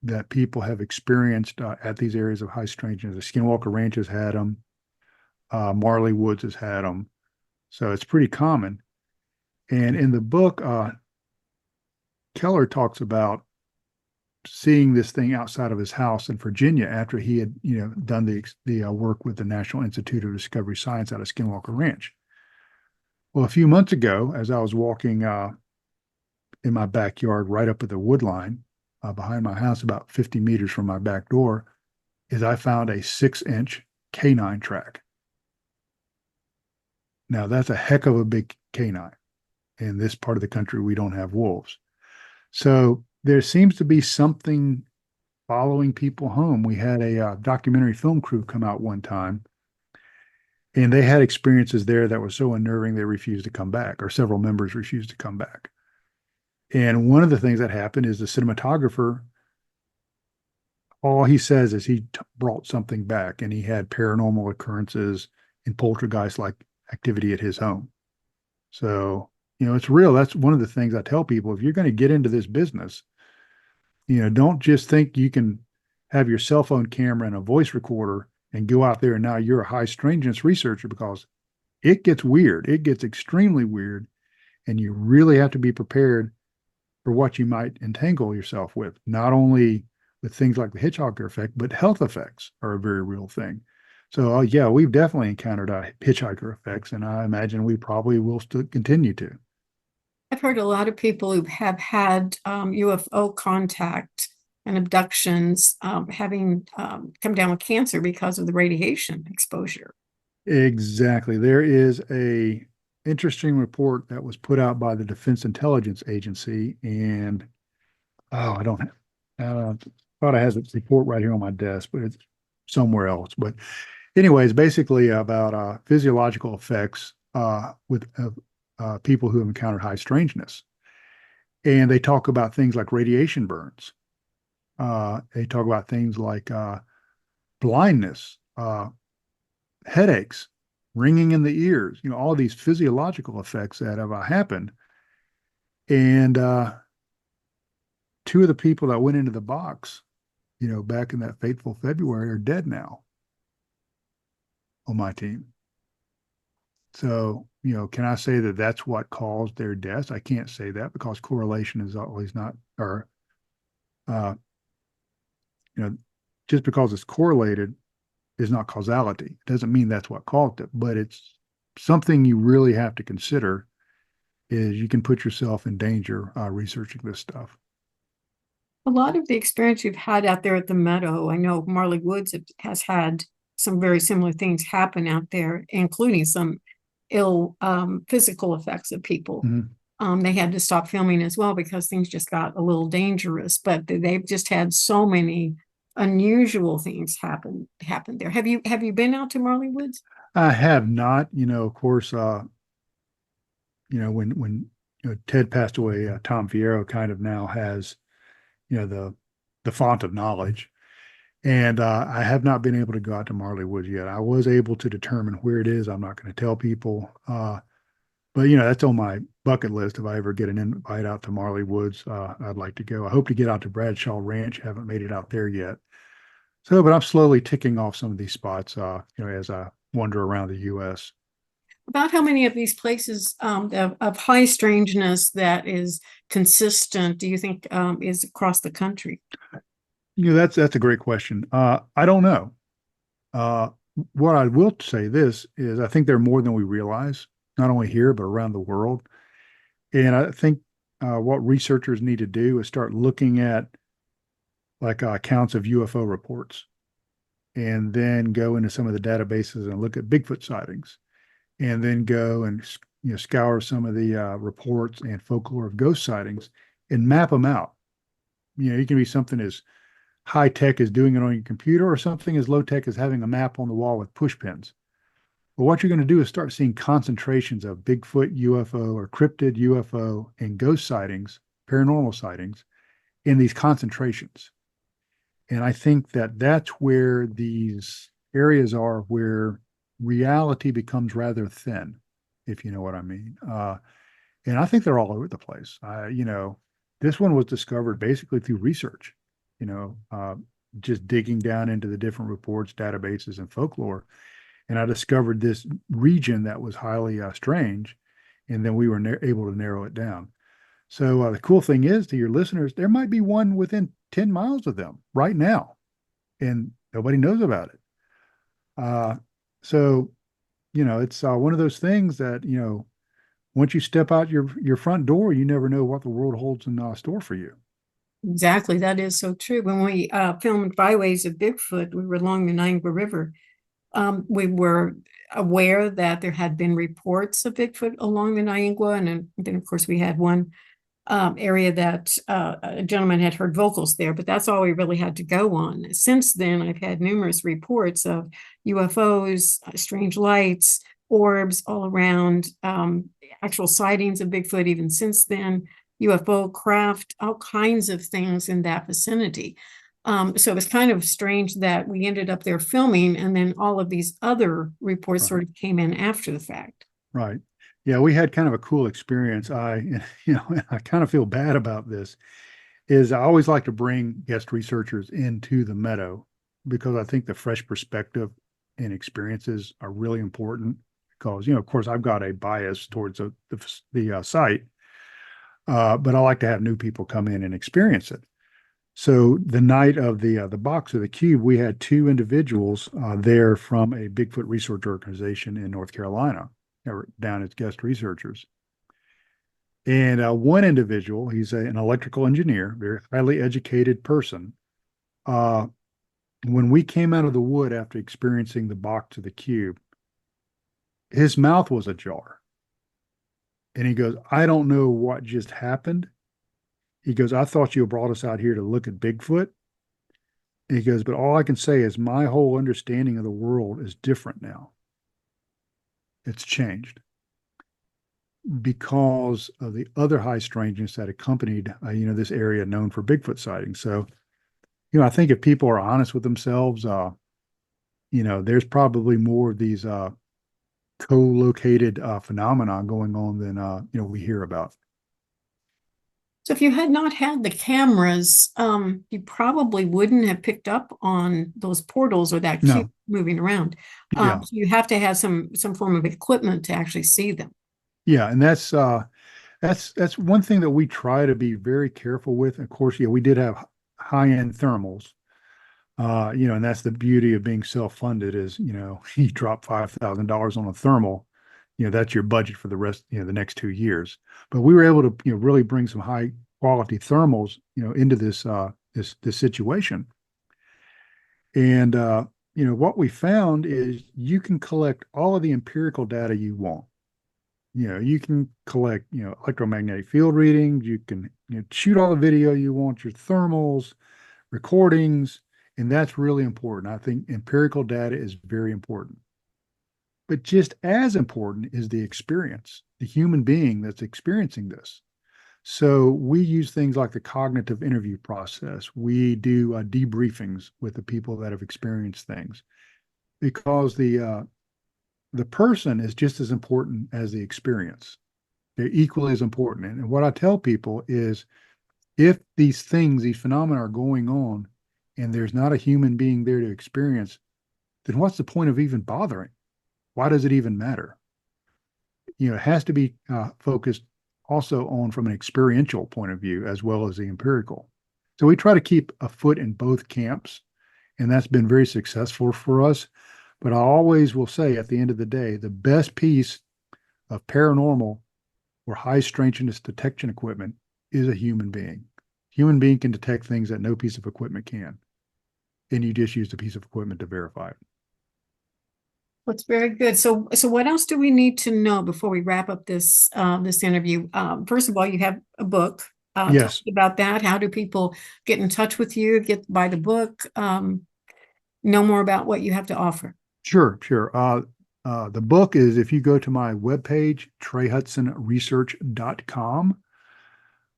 that people have experienced at these areas of high strangeness. The Skinwalker Ranch has had them. Marley Woods has had them. So it's pretty common. And in the book, Keller talks about seeing this thing outside of his house in Virginia after he had, done the work with the National Institute of Discovery Science out of Skinwalker Ranch. Well, a few months ago, as I was walking in my backyard, right up at the wood line behind my house, about 50 meters from my back door, is I found a 6-inch canine track. Now, that's a heck of a big canine. In this part of the country, we don't have wolves. So there seems to be something following people home. We had a documentary film crew come out one time, and they had experiences there that were so unnerving they refused to come back, or several members refused to come back. And one of the things that happened is the cinematographer, all he says is he brought something back, and he had paranormal occurrences and poltergeist-like activity at his home. So, it's real. That's one of the things I tell people. If you're going to get into this business, don't just think you can have your cell phone camera and a voice recorder and go out there and now you're a high strangeness researcher, because it gets weird. It gets extremely weird. And you really have to be prepared for what you might entangle yourself with, not only with things like the hitchhiker effect, but health effects are a very real thing. So, yeah, we've definitely encountered hitchhiker effects, and I imagine we probably will still continue to. I've heard a lot of people who have had UFO contact and abductions having come down with cancer because of the radiation exposure. Exactly. There is a interesting report that was put out by the Defense Intelligence Agency, and I don't have, thought I had the report right here on my desk, but it's somewhere else. But anyways, basically about physiological effects with people who have encountered high strangeness. And they talk about things like radiation burns. They talk about things like blindness, headaches, ringing in the ears, all these physiological effects that have happened. And two of the people that went into the box, back in that fateful February, are dead now on my team. So, can I say that that's what caused their deaths? I can't say that, because correlation is always not, or, just because it's correlated is not causality. It doesn't mean that's what caused it, but it's something you really have to consider, is you can put yourself in danger researching this stuff. A lot of the experience you've had out there at the meadow, I know Marley Woods has had some very similar things happen out there, including some ill physical effects of people. Mhm. They had to stop filming as well because things just got a little dangerous, but they've just had so many unusual things happen there. Have you been out to Marley Woods? I have not, of course, when Ted passed away, Tom Fierro kind of now has, the font of knowledge. And I have not been able to go out to Marley Woods yet. I was able to determine where it is. I'm not going to tell people. But that's on my bucket list. If I ever get an invite out to Marley Woods, I'd like to go. I hope to get out to Bradshaw Ranch. Haven't made it out there yet. So, but I'm slowly ticking off some of these spots, as I wander around the U.S. About how many of these places of high strangeness that is consistent do you think is across the country? That's a great question. I don't know. Uh, what I will say this is I think there are more than we realize, not only here, but around the world. And I think what researchers need to do is start looking at like accounts of UFO reports and then go into some of the databases and look at Bigfoot sightings and then go and scour some of the reports and folklore of ghost sightings and map them out. You can be something as high tech as doing it on your computer or something as low tech as having a map on the wall with push pins. But what you're going to do is start seeing concentrations of Bigfoot UFO or cryptid UFO and ghost sightings, paranormal sightings in these concentrations. And I think that that's where these areas are where reality becomes rather thin, if you know what I mean. And I think they're all over the place. This one was discovered basically through research, you know, uh, just digging down into the different reports, databases, and folklore. And I discovered this region that was highly strange. And then we were able to narrow it down. So the cool thing is to your listeners, there might be one within 10 miles of them right now, and nobody knows about it. Uh, so, it's one of those things that, once you step out your front door, you never know what the world holds in store for you. Exactly, that is so true. When we filmed Byways of Bigfoot, we were along the Niagara River. We were aware that there had been reports of Bigfoot along the Niagara, and then of course we had one area that a gentleman had heard vocals there, but that's all we really had to go on. Since then, I've had numerous reports of UFOs, strange lights, orbs all around, actual sightings of Bigfoot even since then, UFO craft, all kinds of things in that vicinity. So it was kind of strange that we ended up there filming, and then all of these other reports Right. sort of came in after the fact. Right. Yeah, we had kind of a cool experience. I kind of feel bad about this. Is I always like to bring guest researchers into the meadow because I think the fresh perspective and experiences are really important. Because of course, I've got a bias towards the site, but I like to have new people come in and experience it. So the night of the box of the cube, we had two individuals there from a Bigfoot research organization in North Carolina, down as guest researchers. And one individual, he's an electrical engineer, very highly educated person. Uh, when we came out of the wood after experiencing the box of the cube, his mouth was ajar. And he goes, I don't know what just happened. He goes, I thought you brought us out here to look at Bigfoot. And he goes, but all I can say is my whole understanding of the world is different now. It's changed because of the other high strangeness that accompanied, this area known for Bigfoot sightings. So, I think if people are honest with themselves, there's probably more of these co-located phenomena going on than we hear about. So if you had not had the cameras, you probably wouldn't have picked up on those portals or that cube No, moving around. yeah, So you have to have some form of equipment to actually see them. yeah, and that's one thing that we try to be very careful with. Of course, yeah, we did have high-end thermals, and that's the beauty of being self-funded is, you drop $5,000 on a thermal, that's your budget for the rest, the next 2 years. But we were able to, really bring some quality thermals, into this situation. And what we found is you can collect all of the empirical data you want. You can collect, electromagnetic field readings. You can shoot all the video you want, your thermals, recordings, and that's really important. I think empirical data is very important. But just as important is the experience, the human being that's experiencing this. So we use things like the cognitive interview process. We do debriefings with the people that have experienced things because the person is just as important as the experience. They're equally as important. And what I tell people is if these things, these phenomena are going on and there's not a human being there to experience, then what's the point of even bothering? Why does it even matter? It has to be focused also on from an experiential point of view as well as the empirical. So we try to keep a foot in both camps, and that's been very successful for us. But I always will say at the end of the day, the best piece of paranormal or high strangeness detection equipment is a human being. Human being can detect things that no piece of equipment can. And you just use the piece of equipment to verify it. That's very good. So what else do we need to know before we wrap up this this interview? First of all, you have a book. Tell Yes. us about that. How do people get in touch with you, buy the book, know more about what you have to offer? Sure. The book is, if you go to my webpage, treyhudsonresearch.com,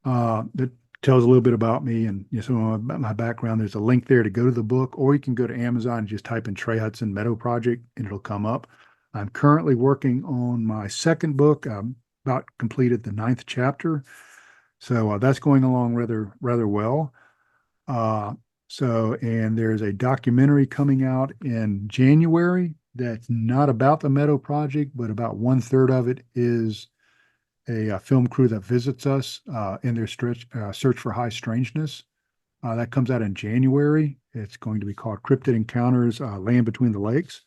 that tells a little bit about me and some of my background. There's a link there to go to the book, or you can go to Amazon and just type in Trey Hudson Meadow Project and it'll come up. I'm currently working on my second book. I'm about completed the 9th chapter. So that's going along rather well. And there's a documentary coming out in January that's not about the Meadow Project, but about 1/3 of it is a film crew that visits us in their search for high strangeness. That comes out in January. It's going to be called Cryptid Encounters, Land Between the Lakes.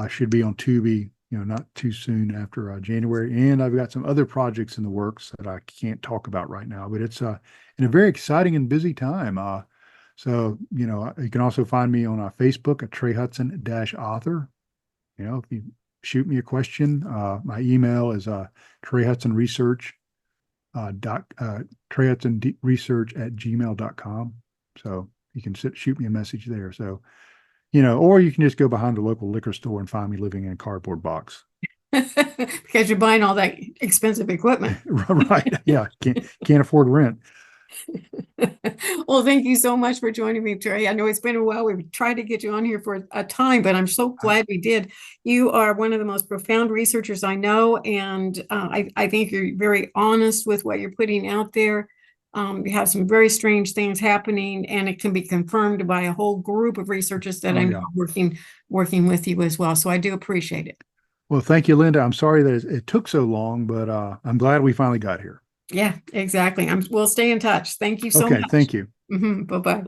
Should be on Tubi, not too soon after January. And I've got some other projects in the works that I can't talk about right now, but it's in a very exciting and busy time. So you can also find me on Facebook at Trey Hudson-author. If you shoot me a question, my email is Trey Hudson Research Trey Hudson Research at gmail.com. So you can shoot me a message there. So or you can just go behind the local liquor store and find me living in a cardboard box. Because you're buying all that expensive equipment. Right. Yeah. Can't afford rent. Well, thank you so much for joining me, Trey. I know it's been a while. We've tried to get you on here for a time, but I'm so glad we did. You are one of the most profound researchers I know, and I think you're very honest with what you're putting out there. You have some very strange things happening, and it can be confirmed by a whole group of researchers that I know are working with you as well. So I do appreciate it. Well, thank you, Linda. I'm sorry that it took so long, but I'm glad we finally got here. Yeah, exactly. We'll stay in touch. Thank you so much. Okay, thank you. Bye-bye.